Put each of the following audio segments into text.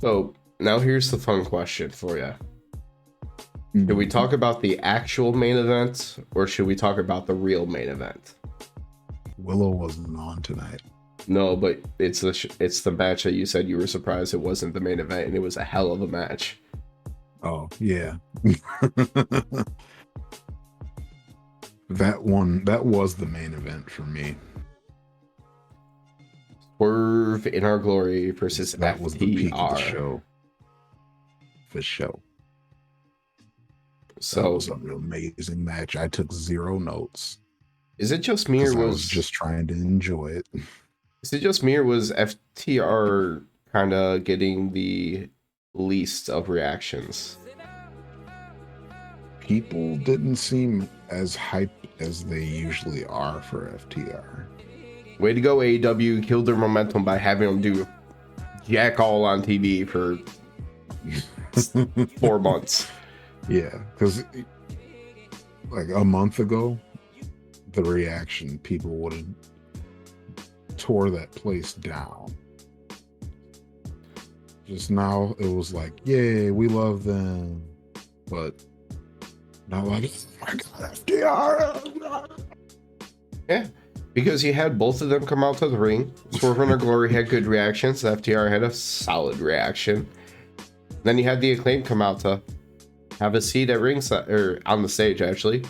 So now here's the fun question for you. Should we talk about the actual main event or should we talk about the real main event? Willow wasn't on tonight. No, but it's the match that you said you were surprised it wasn't the main event, and it was a hell of a match. Oh, yeah. That was the main event for me. Swerve in Our Glory versus that FTR. Was the peak of the show. For sure. So that was an amazing match. I took 0 notes. Is it just me or I was just trying to enjoy it? Is it just me or was FTR kind of getting the least of reactions? People didn't seem as hyped as they usually are for FTR. Way to go, AEW. Killed their momentum by having them do jack all on TV for 4 months. Yeah, because like a month ago, the reaction, people would have tore that place down. Just now, it was like, yay, we love them. But not like, oh my God, FDR. Yeah, because you had both of them come out to the ring. Swerve in Our Glory had good reactions. FTR had a solid reaction. Then you had the Acclaim come out to have a seat at ringside, or on the stage actually,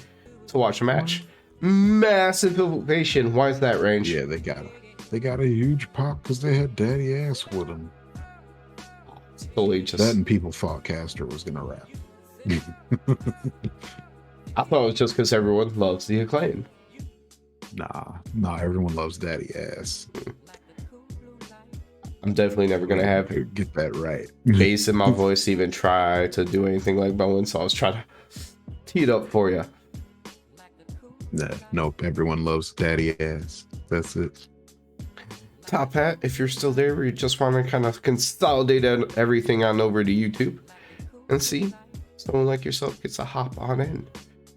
to watch a match. Massive ovation. Why is that, Range? Yeah, they got a huge pop because they had Daddy Ass with them. Totally just that, and people thought Caster was gonna rap. I thought it was just because everyone loves the Acclaim. Nah, everyone loves Daddy Ass. I'm definitely never gonna have get that right. bass in my voice to even try to do anything like Bowen, so I was trying to tee it up for you. Nah, nope, everyone loves Daddy Ass. That's it. Top Hat, if you're still there, or you just want to kind of consolidate everything on over to YouTube and see someone like yourself gets a hop on in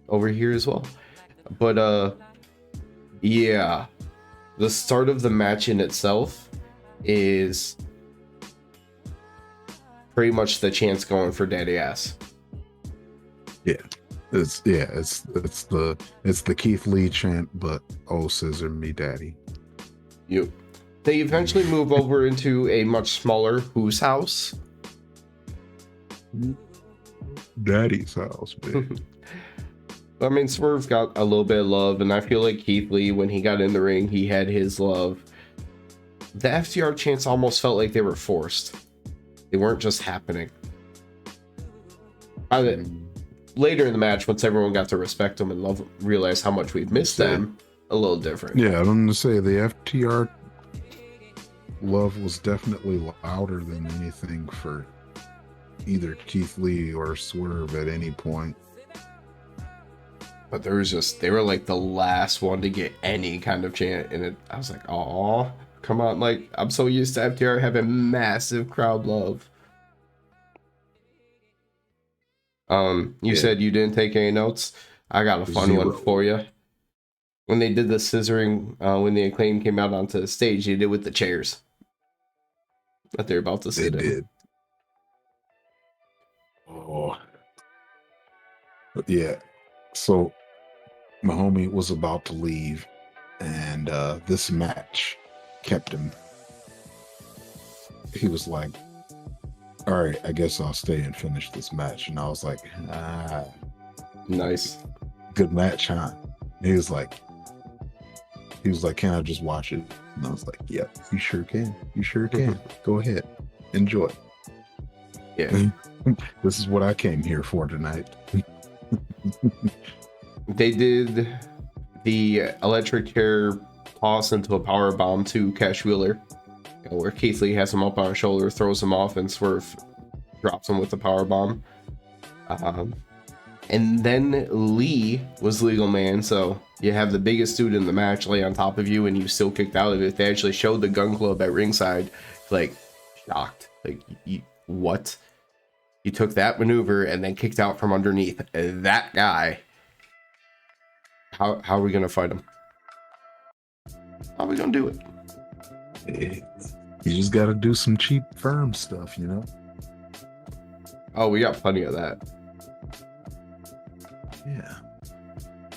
over here as well. But yeah, the start of the match in itself is pretty much the chance going for Daddy Ass. It's the Keith Lee chant, but oh scissor me daddy. Yep. They eventually move over into a much smaller Who's house. Daddy's house, man. I mean, Swerve got a little bit of love, and I feel like Keith Lee, when he got in the ring, he had his love. The FTR chants almost felt like they were forced. They weren't just happening. Later in the match, once everyone got to respect them and love, realize how much we've missed them, a little different. Yeah, I'm going to say the FTR love was definitely louder than anything for either Keith Lee or Swerve at any point. But they were like the last one to get any kind of chant, and I was like, aw, come on. Like, I'm so used to FTR having massive crowd love. You said you didn't take any notes. I got a fun one for you. When they did the scissoring, when the Acclaim came out onto the stage, they did with the chairs that they're about to sit in. Did. Oh, yeah. So my homie was about to leave, and this match kept him. He was like, all right, I guess I'll stay and finish this match. And I was like, nice. Good match, huh? He was like, can I just watch it? And I was like, yep, you sure can. You sure can. Go ahead. Enjoy. Yeah. This is what I came here for tonight. They did the electric chair toss into a power bomb to Cash Wheeler, where Keith Lee has him up on his shoulder, throws him off, and Swerve drops him with the power bomb. And then Lee was legal man, so you have the biggest dude in the match lay on top of you, and you still kicked out of it. They actually showed the Gun Club at ringside, like, shocked. Like, what? You took that maneuver and then kicked out from underneath that guy. How are we gonna fight him? How are we gonna do it? You just gotta do some cheap firm stuff, you know? Oh, we got plenty of that. Yeah.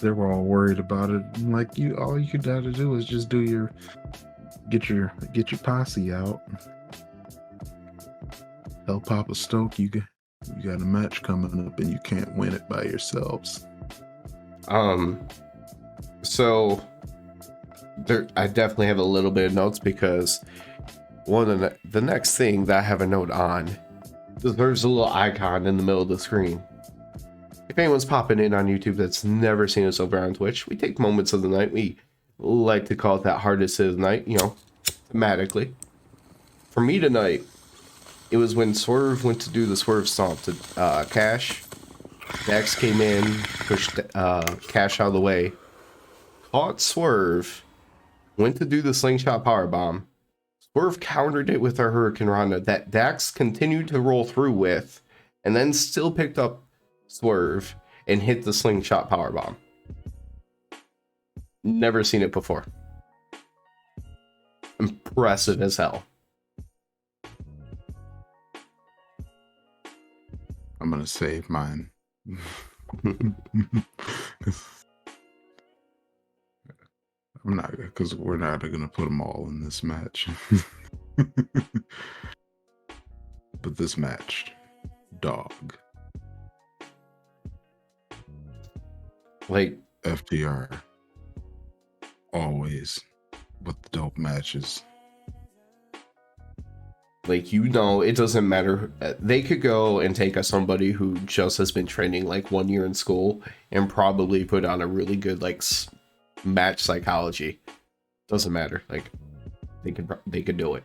They were all worried about it. Like all you could have to do is just get your posse out. Tell Papa Stoke you got a match coming up and you can't win it by yourselves. So I definitely have a little bit of notes because one of the next thing that I have a note on is there's a little icon in the middle of the screen. If anyone's popping in on YouTube that's never seen us over on Twitch, we take moments of the night. We like to call it that hardest of the night, thematically. For me tonight, it was when Swerve went to do the Swerve Stomp to Cash. Dax came in, pushed Cash out of the way, caught Swerve, went to do the slingshot powerbomb. Swerve countered it with a Hurricane Rana that Dax continued to roll through with, and then still picked up Swerve and hit the slingshot powerbomb. Never seen it before. Impressive as hell. I'm gonna save mine. I'm not, because we're not gonna put them all in this match. But this match, dog. Like FTR, always with the dope matches. Like, it doesn't matter. They could go and take somebody who just has been training like 1 year in school and probably put on a really good like match psychology. Doesn't matter. Like, they could do it.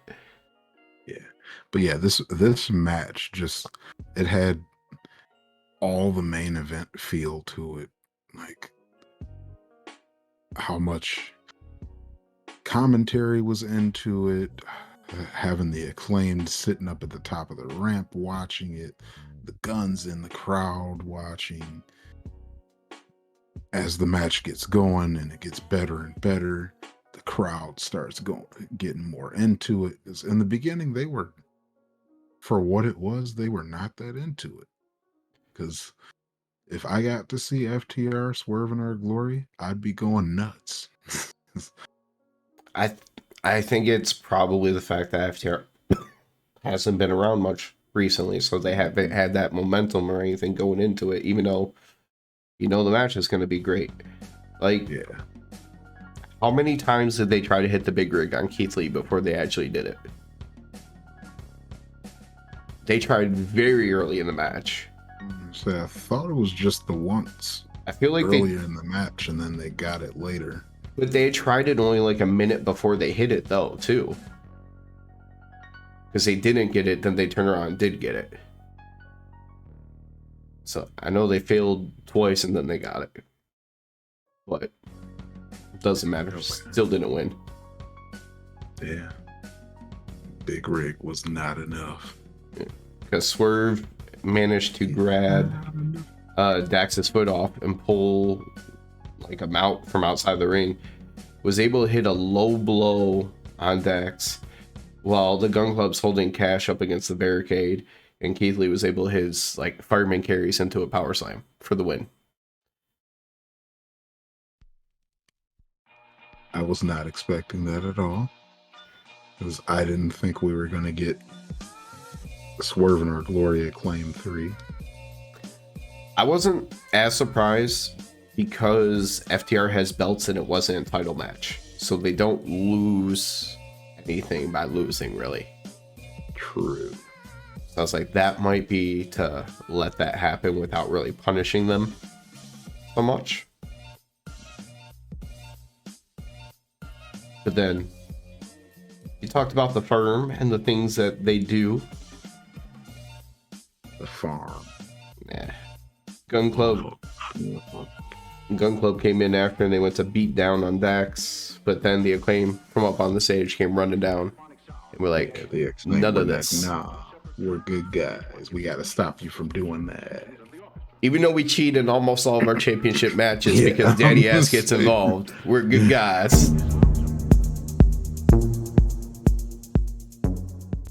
Yeah, but yeah, this match it had all the main event feel to it. Like how much commentary was into it. Having the Acclaimed sitting up at the top of the ramp watching it, the Guns in the crowd watching. As the match gets going and it gets better and better, the crowd starts getting more into it. 'Cause in the beginning, they were, for what it was, they were not that into it. Because if I got to see FTR Swerve in Our Glory, I'd be going nuts. I think it's probably the fact that FTR hasn't been around much recently, so they haven't had that momentum or anything going into it, even though the match is going to be great. Like, yeah. How many times did they try to hit the big rig on Keith Lee before they actually did it? They tried very early in the match. So I thought it was just the once. I feel like earlier in the match, and then they got it later. But they tried it only like a minute before they hit it, though, too. Because they didn't get it, then they turned around and did get it. So I know they failed twice and then they got it. But it doesn't matter. Still didn't win. Yeah. Big rig was not enough. Because Swerve managed to grab Dax's foot off and pull like a mount from outside the ring, was able to hit a low blow on Dax while the Gun Club's holding Cash up against the barricade, and Keith Lee was able to hit his like fireman carries into a power slam for the win. I was not expecting that at all, because I didn't think we were going to get Swerve in Our Glory Acclaim 3. I wasn't as surprised because FTR has belts and it wasn't a title match. So they don't lose anything by losing, really. True. So I was like, that might be to let that happen without really punishing them so much. But then you talked about the firm and the things that they do. The farm. Yeah. Gun Club came in after and they went to beat down on Dax, but then the Acclaim from up on the stage came running down and we're like, none of this. Nah, we're good guys. We got to stop you from doing that. Even though we cheat in almost all of our championship matches because Daddy Ass gets involved, we're good guys.